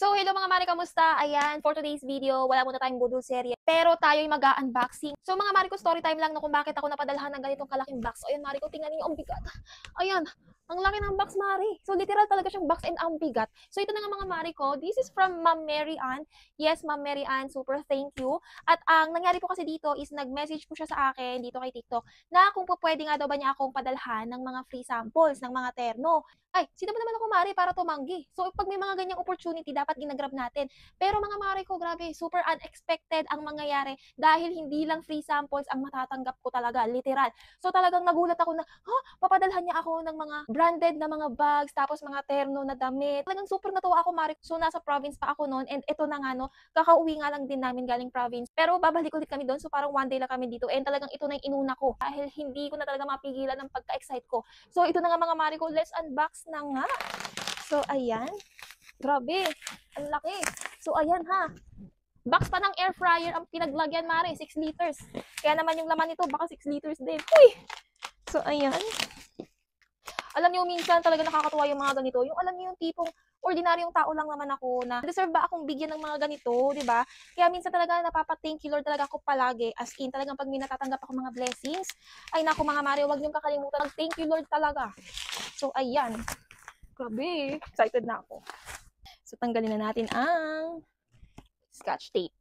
So, hello mga mare, kamusta? Ayan, for today's video, wala muna tayong budol serye. Pero tayo'y mag-unboxing. So, mga mare ko, story time lang na kung bakit ako napadalhan ng ganitong kalaking box. So, ayan, mare ko, tingnan niyo ang bigat. Ayan, ang laki ng box, mare. So, literal talaga siyang box and ang bigat. So, ito na nga mga mare ko. This is from Ma'am Mary Ann. Yes, Ma'am Mary Ann, super thank you. At ang nangyari po kasi dito is nag-message po siya sa akin dito kay TikTok na kung po pwede nga daw ba niya akong padalhan ng mga free samples ng mga terno. Ay, sino ba naman ako, mare, para tumanggi? So, pag may mga ganyang opportunity, dapat ginagrab natin. Pero mga mare ko, grabe, super unexpected ang mangyayari dahil hindi lang free samples ang matatanggap ko talaga, literal. So, talagang nagulat ako na, papadalhan niya ako ng mga branded na mga bags, tapos mga terno na damit. Talagang super natuwa ako, mare. So, nasa province pa ako noon, and ito na nga, no, kakauwi nga lang din namin galing province. Pero babalik ulit kami doon, so parang one day lang kami dito, and talagang ito na yung inuna ko dahil hindi ko na talaga mapigilan ng pagka-excite ko. So, ito na nga mga mare ko, let's unbox na nga. So, ayan. Grabe, ang laki. So, ayan ha. Box pa ng air fryer ang pinaglagyan, mare, 6 liters. Kaya naman yung laman nito, baka 6 liters din. Uy! So, ayan. Alam niyo, minsan talaga nakakatuwa yung mga ganito. Yung alam niyo yung tipong ordinaryong tao lang naman ako na deserve ba akong bigyan ng mga ganito, di ba? Kaya minsan talaga napapa-thank you Lord talaga ako palagi. As in, talagang pag may natatanggap ako mga blessings, ay naku mga mare, huwag niyong kakalimutan. Thank you Lord talaga. So, ayan. Grabe, excited na ako. So, tanggalin na natin ang scotch tape.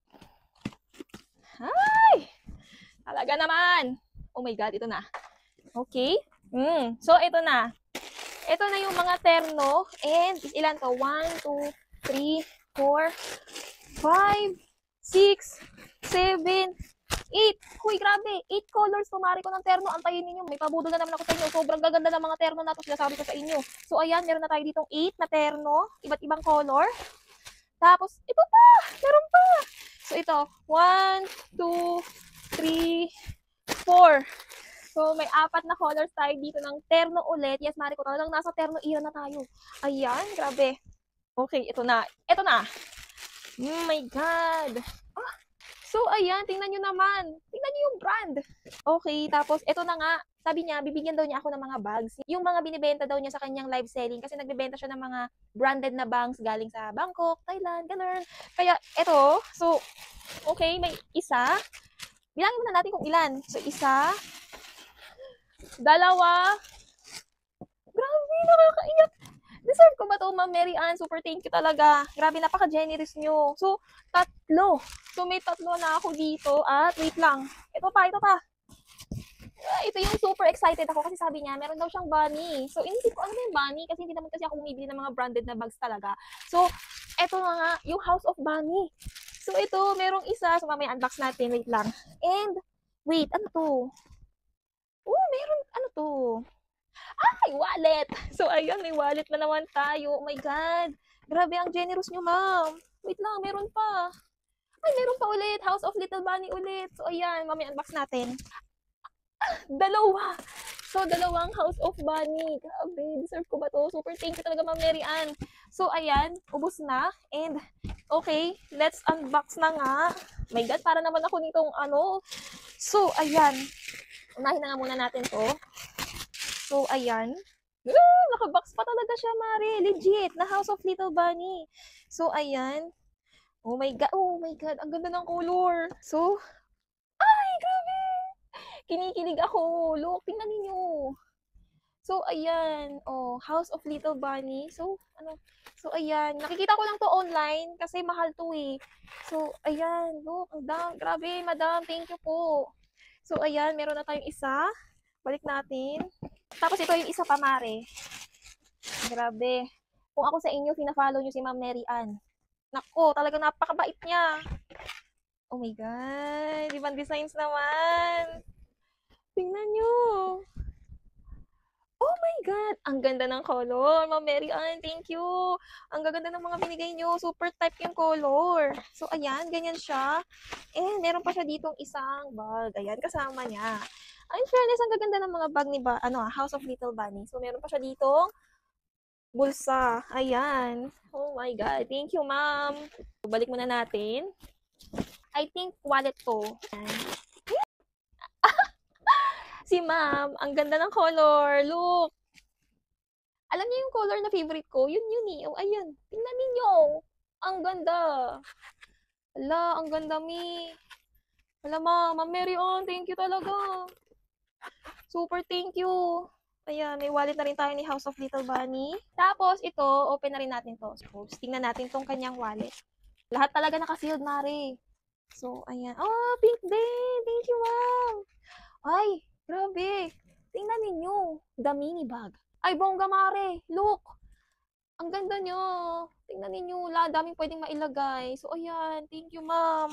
Ay! Talaga naman! Oh my God, ito na. Okay? So, ito na. Ito na yung mga terno. And, ilan to? 1, 2, 3, 4, 5, 6, 7, 8. Huy, grabe. 8 colors tumari ko ng terno. Antayin ninyo. May pabudol na naman ako sa inyo. Sobrang gaganda ng mga terno na ito. Sinasabi ko sa inyo. So, ayan. Meron na tayo ditong 8 na terno. Iba't ibang color. Tapos, ito pa. Meron pa. So, ito. 1, 2, 3, 4. So, may 4 na colors tayo dito ng terno ulit. Yes, mare ko. Talagang nasa terno era na tayo. Ayan. Grabe. Okay. Ito na. Ito na. Oh my God. So, ayan, tingnan nyo naman. Tingnan nyo yung brand. Okay, tapos, ito na nga. Sabi niya, bibigyan daw niya ako ng mga bags. Yung mga binibenta daw niya sa kanyang live selling kasi nagbebenta siya ng mga branded na bags galing sa Bangkok, Thailand, ganun. Kaya, ito. So, okay, may isa. Bilangin muna natin kung ilan. So, isa. Dalawa. Grabe, nakakaiyak. Deserve ko ba ito, Ma'am Mary Ann? Super thank you talaga. Grabe, napaka-generous nyo. So, 3. So, may 3 na ako dito. At, wait lang. Ito pa. Ito yung super excited ako kasi sabi niya, meron daw siyang bunny. So, inisip ko, ano ba yung bunny? Kasi hindi naman kasi ako bumibili ng mga branded na bags talaga. So, ito na nga, yung House of Bunny. So, ito, merong isa. So, mamaya unbox natin. Wait lang. And, wait, ano to? Oh, meron, ano to? Ay, wallet! So, ayun, may wallet na naman tayo. Oh my God. Grabe, ang generous nyo, ma'am. Wait lang, meron pa. Ay, meron pa ulit. House of Little Bunny ulit. So, ayan, mamaya unbox natin. Dalawa! So, dalawang House of Bunny. Grabe, deserve ko ba to? Super thank you talaga, Ma'am Mary Ann. So, ayan, ubos na. And, okay, let's unbox na nga. My God, para naman ako nitong ano. So, ayan. Unahin na nga muna natin to. So, ayan. Nakabox pa talaga siya, mare. Legit, na House of Little Bunny. So, ayan. Oh my God. Ang ganda ng color. So, ay, grabe. Kinikilig ako. Look, tingnan ninyo. So, ayan. Oh, House of Little Bunny. So, ano? So, ayan. Nakikita ko lang to online kasi mahal to eh. So, ayan. Look, ang grabe, madam. Thank you po. So, ayan. Meron na tayong isa. Balik natin. Tapos ito yung isa pa, mare. Grabe. Kung ako sa inyo, fina-follow nyo si Ma'am Mary Ann. Nako, talagang napakabait niya. Oh my God. Ibang designs naman. Tingnan nyo. Oh my God. Ang ganda ng color. Ma'am Mary Ann, thank you. Ang gaganda ng mga binigay nyo. Super type yung color. So, ayan. Ganyan siya. And meron pa siya ditong isang bag. Ayan, kasama niya. In fairness, ang gaganda ng mga bag ni House of Little Bunny. So, meron pa siya ditong bulsa. Ayan. Oh my God. Thank you, ma'am. Balik muna natin. I think wallet to. Ayan. Si ma'am, ang ganda ng color. Look. Alam niyo yung color na favorite ko? Yun eh. Oh, ayan. Tingnan ninyo. ang ganda. Hala, ang ganda, Mi. Hala, Ma'am Mary Ann, thank you talaga. Super thank you. Ayan, may wallet na rin tayo ni House of Little Bunny. Tapos, ito, open na rin natin to. So, tingnan natin tong kanyang wallet. Lahat talaga naka-sealed, Mare. So, ayan. Oh, pink din. Thank you, Ma'am. Ay, grabe. Tingnan ninyo. The mini bag. Ay, bongga, Mare. Look. Ang ganda nyo. Tingnan ninyo. Daming pwedeng mailagay. So, ayan. Thank you, Ma'am.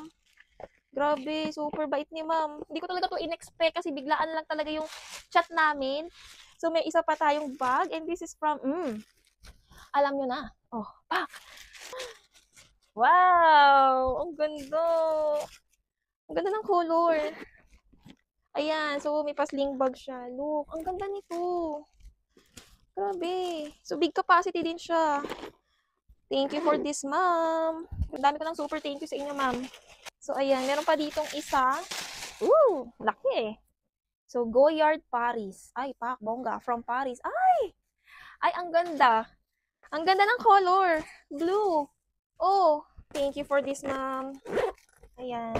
Grabe, super bait ni Ma'am. Hindi ko talaga to in-expect kasi biglaan lang talaga yung chat namin. So, may isa pa tayong bag and this is from, alam nyo na. Oh, pak! Wow! Ang ganda! Ang ganda ng color. Ayan, so may pa-sling bag siya. Look, ang ganda nito. Grabe. So, big capacity din siya. Thank you for this, Ma'am. Ang dami ko ng super thank you sa inyo, Ma'am. So, ayan, meron pa ditong isa. Ooh, laki eh. So, Goyard Paris. Ay, pak, bongga. From Paris. Ay, ang ganda. Ang ganda ng color. Blue. Oh, thank you for this, Ma'am. Ayan.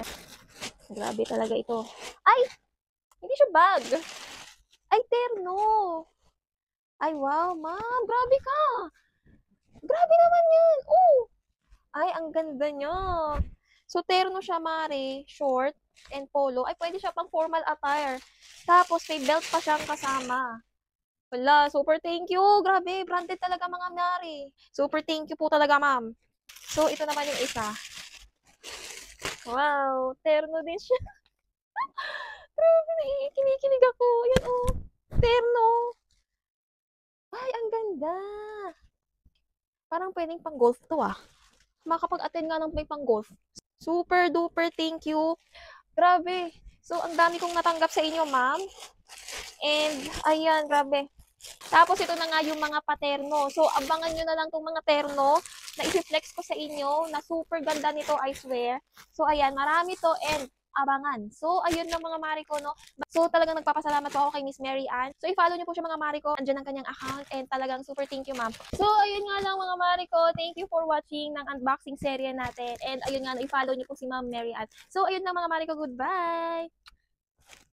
Grabe talaga ito. Ay, hindi siya bag. Ay, terno. Ay, wow, Ma'am. Grabe ka. Grabe naman yan. Oh. Ay, ang ganda niya. So, terno siya, Mare. Short and polo. Ay, pwede siya pang formal attire. Tapos, may belt pa siyang kasama. Wala, super thank you. Grabe, branded talaga mga Mare. Super thank you po talaga, Ma'am. So, ito naman yung isa. Wow, terno din siya. Grabe, kinikilig ako. Yan, oh. Terno. Ay, ang ganda. Parang pwedeng pang golf to, ah. Makapag-attend nga ng may pang golf. Super duper thank you. Grabe. So, ang dami kong natanggap sa inyo, Ma'am. And, ayan, grabe. Tapos, ito na nga yung mga paterno. So, abangan nyo na lang itong mga terno na i-flex ko sa inyo na super ganda nito, I swear. So, ayan, marami to and abangan. So, ayun lang mga mari ko, no? So, talagang nagpapasalamat po ako kay Miss Mary Ann. So, i-follow niyo po siya mga mari ko. Andyan ang kanyang account and talagang super thank you, ma'am. So, ayun nga lang mga mari ko. Thank you for watching ng unboxing serye natin. And ayun nga, i-follow niyo po si Ma'am Mary Ann. So, ayun lang mga mari ko. Goodbye!